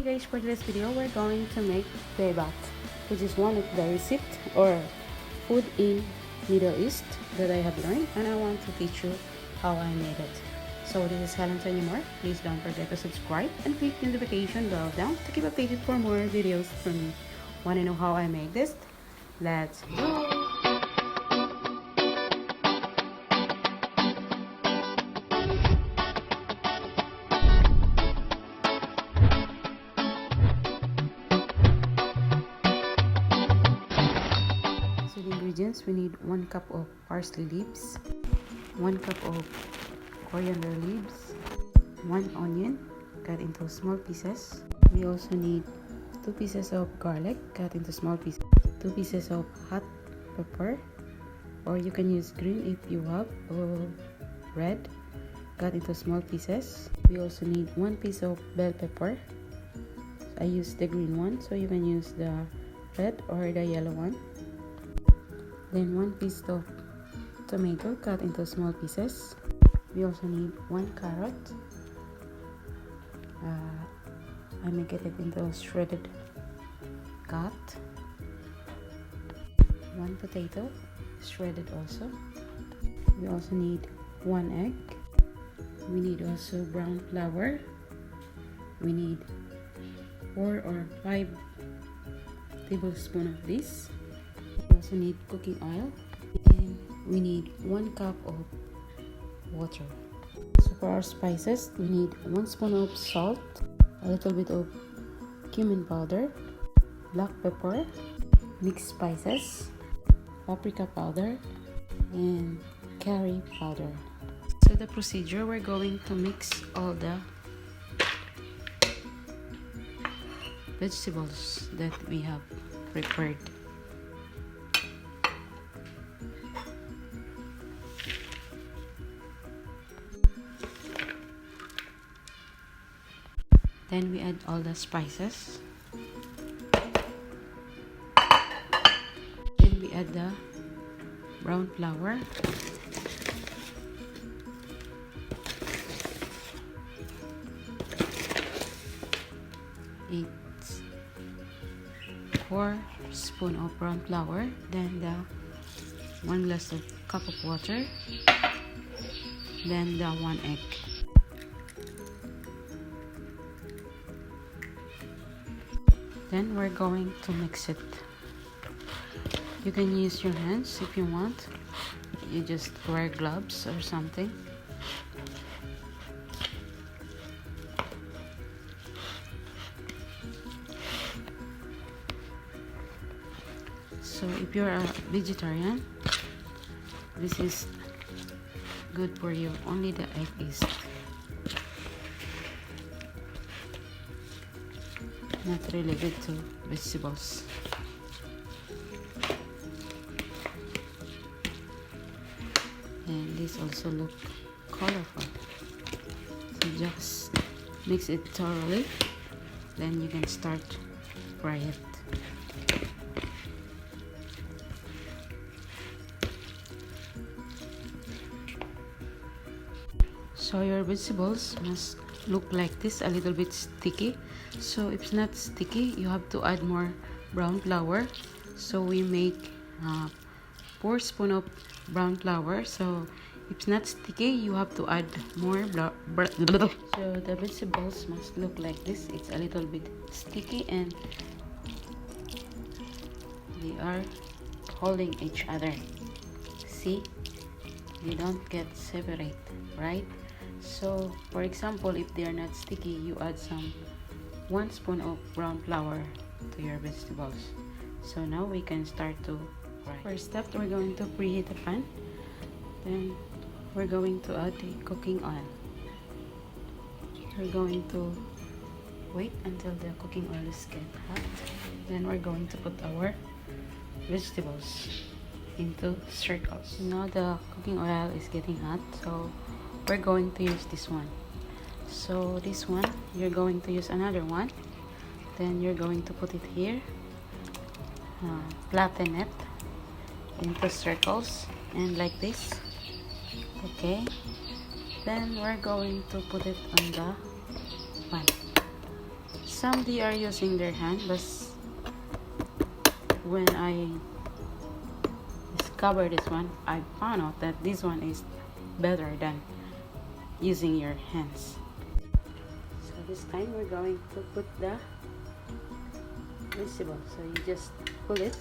guys, for this video we're going to make khubaibat, which is one of the recipe or food in Middle East that I have learned, and I want to teach you how I made it. So this is Helen anymore. Please don't forget to subscribe and click the notification bell down to keep updated for more videos from me. Want to know how I make this? Let's go! We need 1 cup of parsley leaves, 1 cup of coriander leaves, 1 onion cut into small pieces. We also need 2 pieces of garlic cut into small pieces, 2 pieces of hot pepper, or you can use green if you have, or red cut into small pieces. We also need 1 piece of bell pepper. I use the green one, so you can use the red or the yellow one. Then 1 piece of tomato cut into small pieces. We also need 1 carrot. I make it into shredded cut. 1 potato, shredded also. We also need 1 egg. We need also brown flour. We need 4 or 5 tablespoons of this. We also need cooking oil, and we need 1 cup of water. So for our spices, we need 1 spoon of salt, a little bit of cumin powder, black pepper, mixed spices, paprika powder, and curry powder. So the procedure, we're going to mix all the vegetables that we have prepared. Then we add all the spices. Then we add the brown flour. Eight 4 spoons of brown flour. Then the 1 glass of cup of water. Then the 1 egg. Then we're going to mix it. You can use your hands if you want. You just wear gloves or something. So if you're a vegetarian, this is good for you. Only the egg is not really good to vegetables. And this also look colorful. So just mix it thoroughly, then you can start fry it. So your vegetables must look like this, a little bit sticky. So if it's not sticky, you have to add more brown flour. So we make 4 spoons of brown flour. So if it's not sticky, you have to add more so the vegetables must look like this. It's a little bit sticky and they are holding each other. See, they don't get separate, right? So for example, if they are not sticky, you add some 1 spoon of brown flour to your vegetables. So now we can start to fry. First step, we're going to preheat the pan. Then we're going to add the cooking oil. We're going to wait until the cooking oil is get hot. Then we're going to put our vegetables into circles. Now the cooking oil is getting hot, so we're going to use this one. So this one, you're going to use another one. Then you're going to put it here, flatten it into circles and like this. Okay, then we're going to put it on the pan. Some they are using their hand, but when I discovered this one, I found out that this one is better than using your hands. So this time we're going to put the vegetable. So you just pull it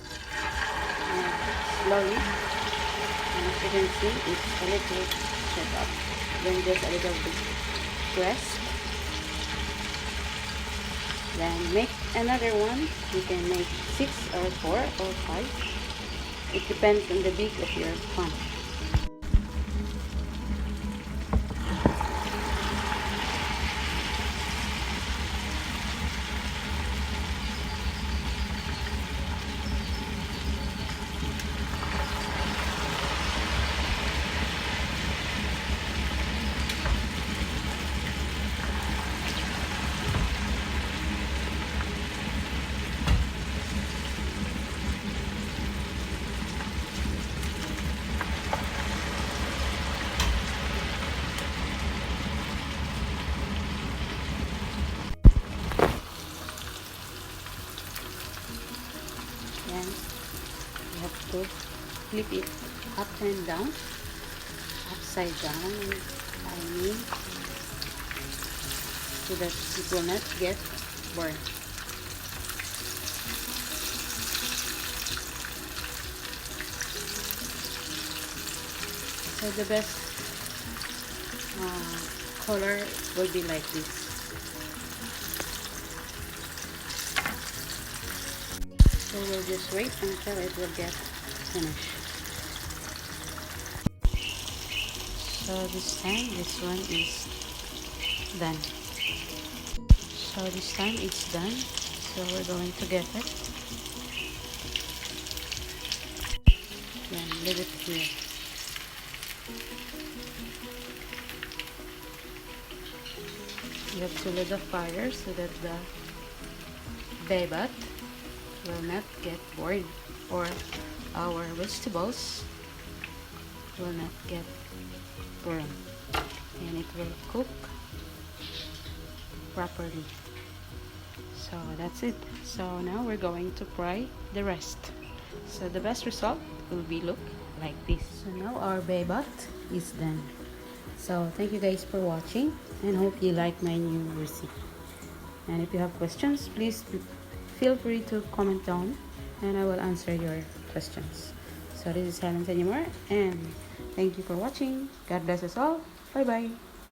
slowly, and as you can see, it's a little set up. Then just a little bit press. Then make another one. You can make 6 or 4 or 5. It depends on the big of your pan. Then you have to flip it up and down, upside down, I mean, so that it will not get burned. So the best color will be like this. So we'll just wait until it will get finished. So this time, this one is done. So this time it's done. So we're going to get it. Then leave it here. You have to let the fire so that the khubaibat will not get burned, or our vegetables will not get burned, and it will cook properly. So that's it. So now we're going to fry the rest. So the best result will be look like this. So now our khubaibat is done. So thank you guys for watching, and hope you like my new recipe. And if you have questions, please feel free to comment down, and I will answer your questions. So this is Helen Senimore, and thank you for watching. God bless us all. Bye bye.